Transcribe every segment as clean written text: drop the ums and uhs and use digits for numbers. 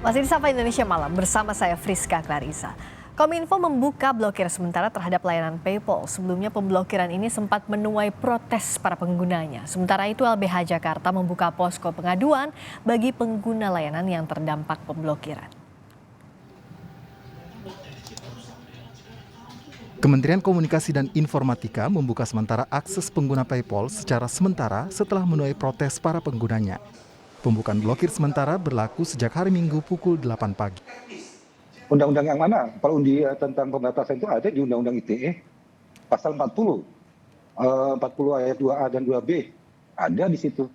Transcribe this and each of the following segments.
Masih di Sapa Indonesia Malam bersama saya Friska Clarissa. Kominfo membuka blokir sementara terhadap layanan PayPal. Sebelumnya pemblokiran ini sempat menuai protes para penggunanya. Sementara itu LBH Jakarta membuka posko pengaduan bagi pengguna layanan yang terdampak pemblokiran. Kementerian Komunikasi dan Informatika membuka sementara akses pengguna PayPal secara sementara setelah menuai protes para penggunanya. Pembukaan blokir sementara berlaku sejak hari Minggu pukul 8 pagi. Undang-undang yang mana? Kalau tentang pembatasan itu ada di Undang-Undang ITE, pasal 40 ayat 2A dan 2B, ada di situ.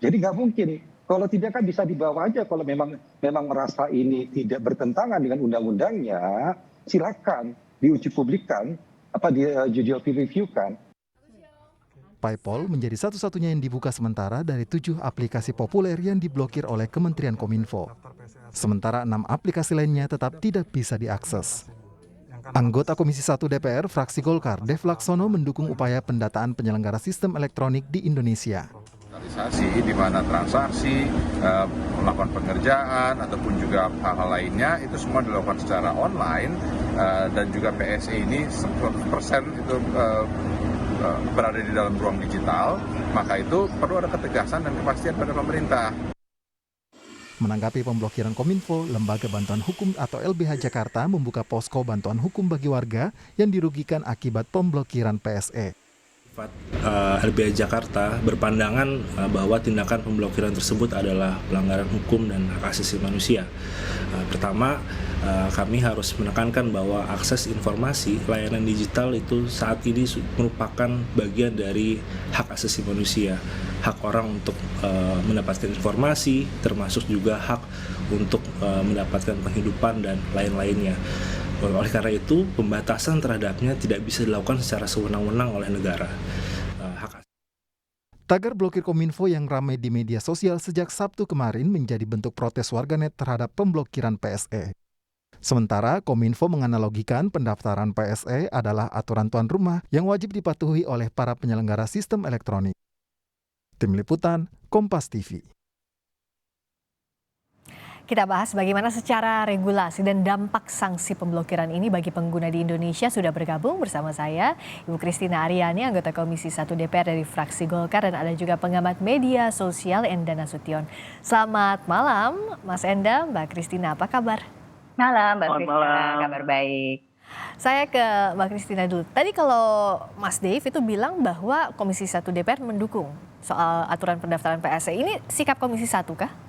Jadi nggak mungkin. Kalau tidak kan bisa dibawa aja. Kalau memang merasa ini tidak bertentangan dengan undang-undangnya, silakan diuji publikkan, di judicial review kan. PayPal menjadi satu-satunya yang dibuka sementara dari 7 aplikasi populer yang diblokir oleh Kementerian Kominfo. Sementara 6 aplikasi lainnya tetap tidak bisa diakses. Anggota Komisi 1 DPR fraksi Golkar, Dev Laksono mendukung upaya pendataan penyelenggara sistem elektronik di Indonesia. Di mana transaksi, melakukan pengerjaan ataupun juga hal-hal lainnya itu semua dilakukan secara online dan juga PSE ini 100% itu berada di dalam ruang digital, maka itu perlu ada ketegasan dan kepastian pada pemerintah. Menanggapi pemblokiran Kominfo, Lembaga Bantuan Hukum atau LBH Jakarta membuka posko bantuan hukum bagi warga yang dirugikan akibat pemblokiran PSE. LBH Jakarta berpandangan bahwa tindakan pemblokiran tersebut adalah pelanggaran hukum dan hak asasi manusia. Pertama, kami harus menekankan bahwa akses informasi layanan digital itu saat ini merupakan bagian dari hak asasi manusia, hak orang untuk mendapatkan informasi, termasuk juga hak untuk mendapatkan penghidupan dan lain-lainnya. Oleh karena itu, pembatasan terhadapnya tidak bisa dilakukan secara sewenang-wenang oleh negara. Tagar blokir Kominfo yang ramai di media sosial sejak Sabtu kemarin menjadi bentuk protes warganet terhadap pemblokiran PSE. Sementara Kominfo menganalogikan pendaftaran PSE adalah aturan tuan rumah yang wajib dipatuhi oleh para penyelenggara sistem elektronik. Tim Liputan, Kompas TV. Kita bahas bagaimana secara regulasi dan dampak sanksi pemblokiran ini bagi pengguna di Indonesia. Sudah bergabung bersama saya Ibu Christina Aryani, anggota Komisi 1 DPR dari fraksi Golkar, dan ada juga pengamat media sosial Enda Nasution. Selamat malam Mas Enda, Mbak Christina, apa kabar? Malam Mbak Christina, kabar baik. Saya ke Mbak Christina dulu. Tadi kalau Mas Dave itu bilang bahwa Komisi 1 DPR mendukung soal aturan pendaftaran PSE. Ini sikap Komisi 1 kah?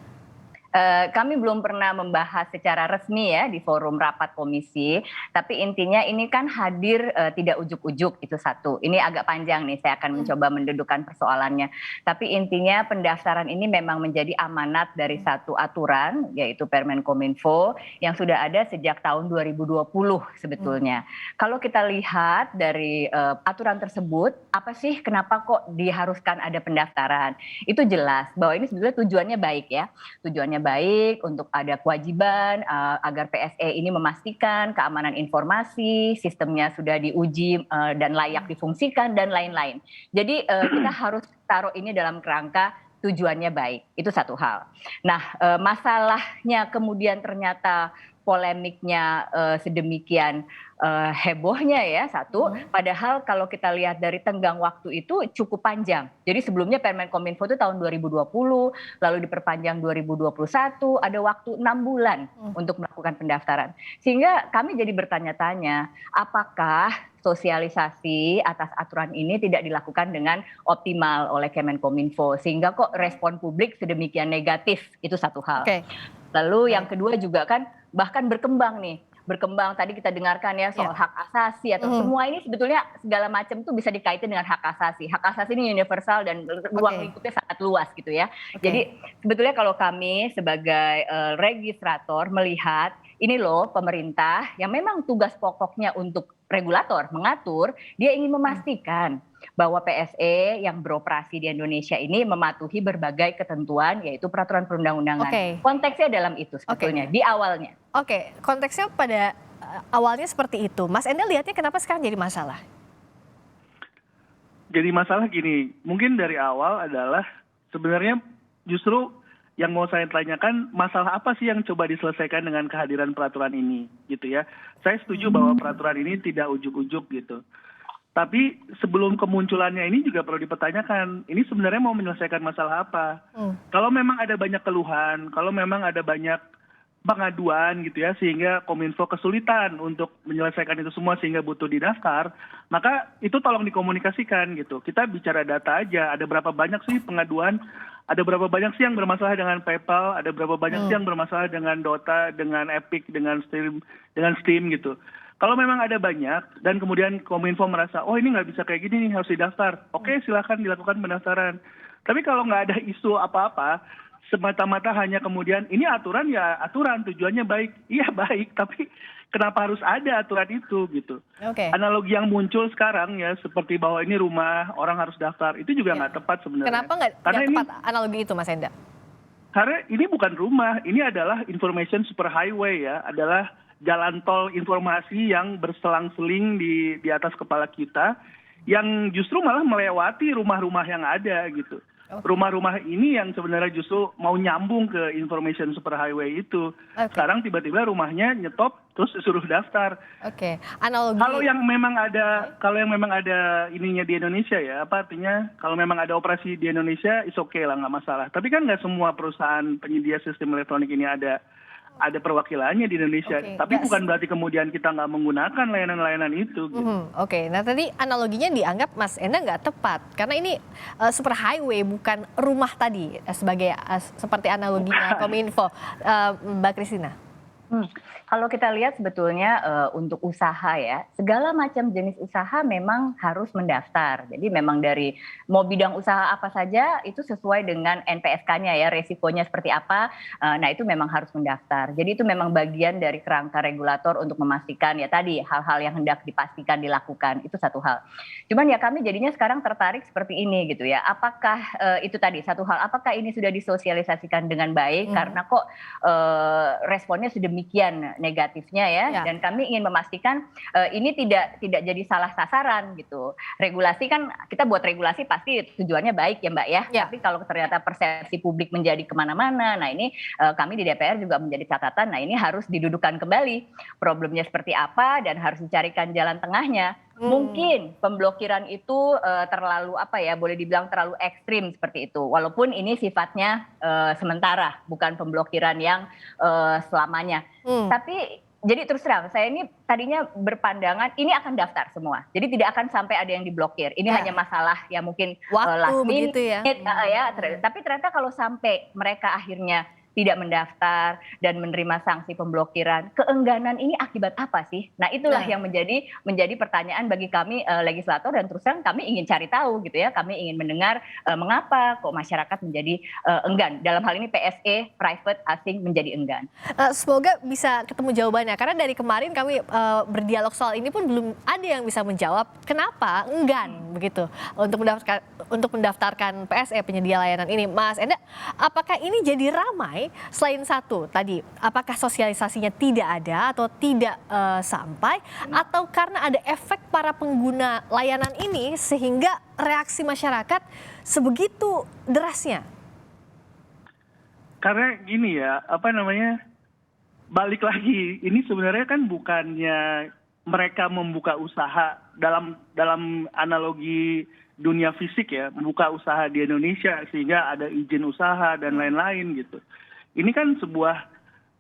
Kami belum pernah membahas secara resmi ya di forum rapat komisi, tapi intinya ini kan hadir tidak ujuk-ujuk, itu satu. Ini agak panjang nih, saya akan mencoba mendudukkan persoalannya. Tapi intinya pendaftaran ini memang menjadi amanat dari satu aturan, yaitu Permen Kominfo, yang sudah ada sejak tahun 2020 sebetulnya. Kalau kita lihat dari aturan tersebut, apa sih kenapa kok diharuskan ada pendaftaran? Itu jelas bahwa ini sebetulnya tujuannya baik ya, tujuannya baik untuk ada kewajiban agar PSE ini memastikan keamanan informasi, sistemnya sudah diuji dan layak difungsikan dan lain-lain. Jadi kita harus taruh ini dalam kerangka tujuannya baik, itu satu hal. Nah, masalahnya kemudian ternyata polemiknya sedemikian hebohnya ya satu, padahal kalau kita lihat dari tenggang waktu itu cukup panjang. Jadi sebelumnya Permen Kominfo itu tahun 2020, lalu diperpanjang 2021, ada waktu 6 bulan untuk melakukan pendaftaran. Sehingga kami jadi bertanya-tanya, apakah sosialisasi atas aturan ini tidak dilakukan dengan optimal oleh Kemenkominfo, sehingga kok respon publik sedemikian negatif, itu satu hal. Lalu yang kedua juga kan bahkan berkembang tadi kita dengarkan ya soal hak asasi atau semua ini sebetulnya segala macam tuh bisa dikaitkan dengan hak asasi. Hak asasi ini universal dan ruang lingkupnya sangat luas gitu ya. Jadi sebetulnya kalau kami sebagai registrator melihat ini loh pemerintah yang memang tugas pokoknya untuk regulator mengatur, dia ingin memastikan bahwa PSE yang beroperasi di Indonesia ini mematuhi berbagai ketentuan yaitu peraturan perundang-undangan. Konteksnya dalam itu sebetulnya di awalnya. Konteksnya pada awalnya seperti itu. Mas Enda lihatnya kenapa sekarang jadi masalah? Jadi masalah gini, mungkin dari awal adalah sebenarnya justru yang mau saya tanyakan, masalah apa sih yang coba diselesaikan dengan kehadiran peraturan ini, gitu ya. Saya setuju bahwa peraturan ini tidak ujuk-ujuk gitu. Tapi sebelum kemunculannya ini juga perlu dipertanyakan, ini sebenarnya mau menyelesaikan masalah apa? Kalau memang ada banyak keluhan, kalau memang ada banyak pengaduan gitu ya, sehingga Kominfo kesulitan untuk menyelesaikan itu semua sehingga butuh didaftar, maka itu tolong dikomunikasikan gitu. Kita bicara data aja, ada berapa banyak sih pengaduan, ada berapa banyak sih yang bermasalah dengan PayPal, ada berapa banyak sih yang bermasalah dengan Dota, dengan Epic, dengan Steam gitu. Kalau memang ada banyak dan kemudian Kominfo merasa, oh ini nggak bisa kayak gini nih, harus didaftar. Oke, silakan dilakukan pendaftaran. Tapi kalau nggak ada isu apa-apa, semata-mata hanya kemudian ini aturan ya aturan, tujuannya baik. Iya baik, tapi kenapa harus ada aturan itu gitu. Oke. Analogi yang muncul sekarang ya seperti bahwa ini rumah, orang harus daftar, itu juga nggak tepat sebenarnya. Kenapa nggak tepat analogi itu, Mas Enda? Karena ini bukan rumah, ini adalah information superhighway ya, adalah jalan tol informasi yang berselang-seling di atas kepala kita, yang justru malah melewati rumah-rumah yang ada gitu. Rumah-rumah ini yang sebenarnya justru mau nyambung ke information superhighway itu. Sekarang tiba-tiba rumahnya nyetop terus disuruh daftar. Oke. Analogi. Kalau yang memang ada ininya di Indonesia ya, apa artinya kalau memang ada operasi di Indonesia is okay lah, nggak masalah. Tapi kan nggak semua perusahaan penyedia sistem elektronik ini ada perwakilannya di Indonesia. Tapi bukan berarti kemudian kita nggak menggunakan layanan-layanan itu. Gitu. Oke, nah tadi analoginya dianggap Mas Enda nggak tepat karena ini super highway bukan rumah tadi sebagai seperti analoginya Kominfo. Mbak Christina. Kalau kita lihat sebetulnya untuk usaha ya, segala macam jenis usaha memang harus mendaftar. Jadi memang dari mau bidang usaha apa saja itu sesuai dengan NPSK-nya ya, resikonya seperti apa. Nah itu memang harus mendaftar. Jadi itu memang bagian dari kerangka regulator untuk memastikan ya tadi hal-hal yang hendak dipastikan dilakukan, itu satu hal. Cuman ya kami jadinya sekarang tertarik seperti ini gitu ya. Apakah itu tadi satu hal, apakah ini sudah disosialisasikan dengan baik? Karena kok responnya sedemikian negatifnya ya. Dan kami ingin memastikan ini tidak jadi salah sasaran gitu. Regulasi kan kita buat regulasi pasti tujuannya baik ya Mbak ya. Tapi kalau ternyata persepsi publik menjadi kemana-mana, nah ini kami di DPR juga menjadi catatan. Nah ini harus didudukan kembali problemnya seperti apa dan harus dicarikan jalan tengahnya. Mungkin pemblokiran itu terlalu boleh dibilang terlalu ekstrim seperti itu. Walaupun ini sifatnya sementara, bukan pemblokiran yang selamanya. Tapi jadi terus terang, saya ini tadinya berpandangan ini akan daftar semua. Jadi tidak akan sampai ada yang diblokir. Ini hanya masalah ya mungkin last minute ya. Tapi ternyata kalau sampai mereka akhirnya tidak mendaftar dan menerima sanksi pemblokiran, keengganan ini akibat apa sih? Nah itulah yang menjadi pertanyaan bagi kami legislator dan terus terang kami ingin cari tahu gitu ya. Kami ingin mendengar mengapa kok masyarakat menjadi enggan. Dalam hal ini PSE, private, asing menjadi enggan. Semoga bisa ketemu jawabannya karena dari kemarin kami berdialog soal ini pun belum ada yang bisa menjawab kenapa enggan begitu untuk mendaftarkan PSE penyedia layanan ini. Mas Enda, apakah ini jadi ramai? Selain satu tadi, apakah sosialisasinya tidak ada atau tidak sampai atau karena ada efek para pengguna layanan ini sehingga reaksi masyarakat sebegitu derasnya? Karena gini ya, balik lagi, ini sebenarnya kan bukannya mereka membuka usaha dalam analogi dunia fisik ya, membuka usaha di Indonesia sehingga ada izin usaha dan lain-lain gitu. Ini kan sebuah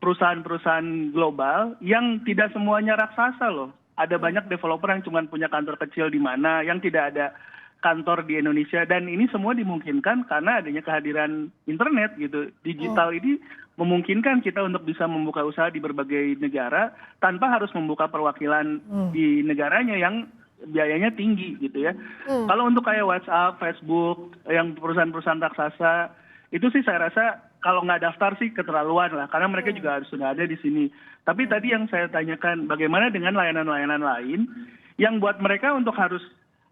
perusahaan-perusahaan global yang tidak semuanya raksasa loh. Ada banyak developer yang cuma punya kantor kecil di mana, yang tidak ada kantor di Indonesia. Dan ini semua dimungkinkan karena adanya kehadiran internet gitu. Digital ini memungkinkan kita untuk bisa membuka usaha di berbagai negara tanpa harus membuka perwakilan di negaranya yang biayanya tinggi gitu ya. Kalau untuk kayak WhatsApp, Facebook, yang perusahaan-perusahaan raksasa, itu sih saya rasa kalau nggak daftar sih keterlaluan lah, karena mereka juga harus sudah ada di sini. Tapi tadi yang saya tanyakan, bagaimana dengan layanan-layanan lain yang buat mereka untuk harus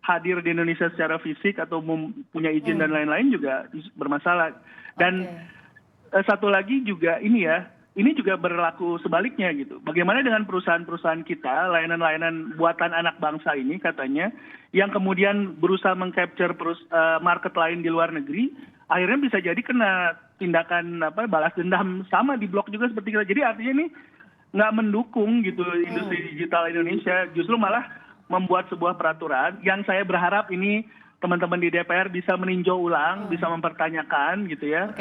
hadir di Indonesia secara fisik atau punya izin dan lain-lain juga bermasalah. Dan satu lagi juga ini juga berlaku sebaliknya gitu. Bagaimana dengan perusahaan-perusahaan kita, layanan-layanan buatan anak bangsa ini katanya, yang kemudian berusaha meng-capture market lain di luar negeri, akhirnya bisa jadi kena tindakan balas dendam sama di blok juga seperti kita. Jadi artinya ini nggak mendukung gitu industri digital Indonesia, justru malah membuat sebuah peraturan yang saya berharap ini teman-teman di DPR bisa meninjau ulang, bisa mempertanyakan gitu ya.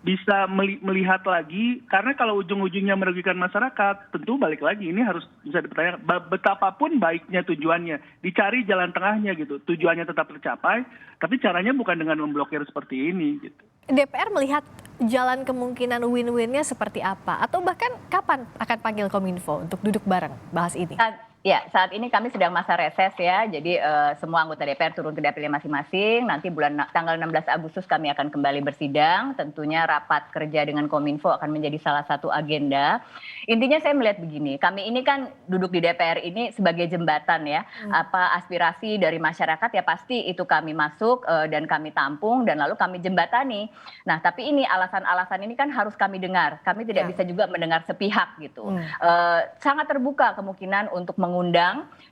Bisa melihat lagi, karena kalau ujung-ujungnya merugikan masyarakat, tentu balik lagi ini harus bisa dipertanyakan betapapun baiknya tujuannya, dicari jalan tengahnya gitu, tujuannya tetap tercapai, tapi caranya bukan dengan memblokir seperti ini gitu. DPR melihat jalan kemungkinan win-winnya seperti apa, atau bahkan kapan akan panggil Kominfo untuk duduk bareng bahas ini? Saat ini kami sedang masa reses ya, jadi semua anggota DPR turun ke dapilnya masing-masing. Nanti tanggal 16 Agustus kami akan kembali bersidang. Tentunya rapat kerja dengan Kominfo akan menjadi salah satu agenda. Intinya saya melihat begini, kami ini kan duduk di DPR ini sebagai jembatan ya. Apa aspirasi dari masyarakat ya pasti itu kami masuk dan kami tampung dan lalu kami jembatani. Nah tapi ini alasan-alasan ini kan harus kami dengar. Kami tidak bisa juga mendengar sepihak gitu. Sangat terbuka kemungkinan untuk mengundang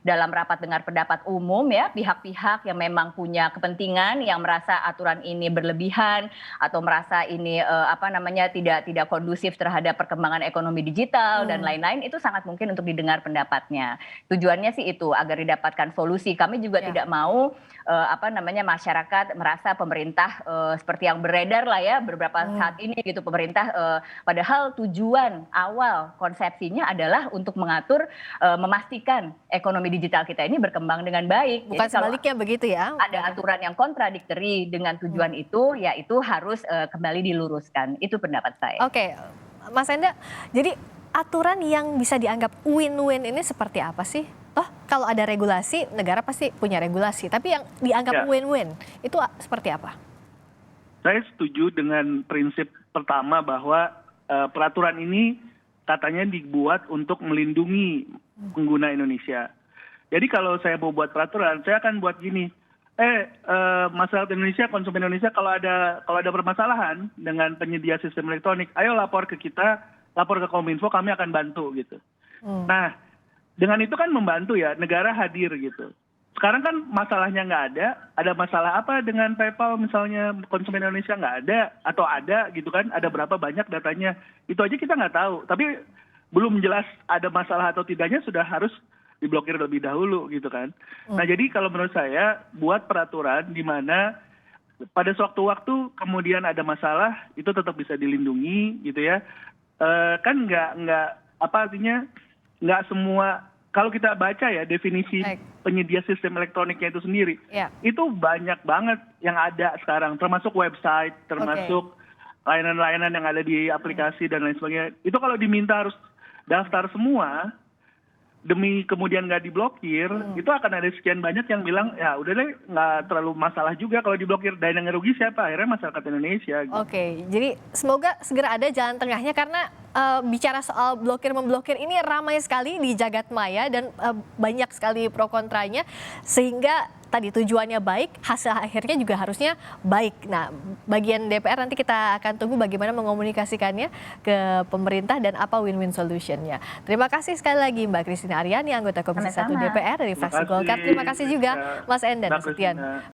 dalam rapat dengar pendapat umum ya pihak-pihak yang memang punya kepentingan, yang merasa aturan ini berlebihan atau merasa ini tidak kondusif terhadap perkembangan ekonomi digital dan lain-lain, itu sangat mungkin untuk didengar pendapatnya. Tujuannya sih itu agar didapatkan solusi. Kami juga tidak mau masyarakat merasa pemerintah seperti yang beredar lah ya beberapa saat ini gitu, pemerintah padahal tujuan awal konsepsinya adalah untuk mengatur memastikan ekonomi digital kita ini berkembang dengan baik. Bukan jadi sebaliknya begitu ya? Ada aturan yang kontradiktori dengan tujuan itu, ya itu harus kembali diluruskan. Itu pendapat saya. Oke, Mas Enda, jadi aturan yang bisa dianggap win-win ini seperti apa sih? Toh kalau ada regulasi, negara pasti punya regulasi. Tapi yang dianggap win-win itu seperti apa? Saya setuju dengan prinsip pertama bahwa peraturan ini katanya dibuat untuk melindungi pengguna Indonesia. Jadi kalau saya mau buat peraturan, saya akan buat gini. Masyarakat Indonesia, konsumen Indonesia kalau ada permasalahan dengan penyedia sistem elektronik, ayo lapor ke kita, lapor ke Kominfo, kami akan bantu gitu. Nah, dengan itu kan membantu ya, negara hadir gitu. Sekarang kan masalahnya nggak ada masalah apa dengan PayPal misalnya, konsumen Indonesia nggak ada, atau ada gitu kan, ada berapa banyak datanya, itu aja kita nggak tahu. Tapi belum jelas ada masalah atau tidaknya sudah harus diblokir lebih dahulu gitu kan. Nah jadi kalau menurut saya buat peraturan di mana pada sewaktu-waktu kemudian ada masalah itu tetap bisa dilindungi gitu ya. Kan nggak semua, kalau kita baca ya definisi penyedia sistem elektroniknya itu sendiri, itu banyak banget yang ada sekarang, termasuk website, termasuk layanan-layanan yang ada di aplikasi dan lain sebagainya. Itu kalau diminta harus daftar semua, demi kemudian nggak diblokir, itu akan ada sekian banyak yang bilang, ya udah deh nggak terlalu masalah juga kalau diblokir, dan yang ngerugi siapa? Akhirnya masyarakat Indonesia. Gitu. Oke, jadi semoga segera ada jalan tengahnya, karena bicara soal blokir-memblokir ini ramai sekali di jagat maya dan banyak sekali pro kontranya, sehingga tadi tujuannya baik, hasil akhirnya juga harusnya baik. Nah, bagian DPR nanti kita akan tunggu bagaimana mengomunikasikannya ke pemerintah dan apa win-win solutionnya. Terima kasih sekali lagi Mbak Christina Aryani, anggota Komisi 1 DPR dari fraksi Golkar. Terima kasih juga Mas Enda Nasution.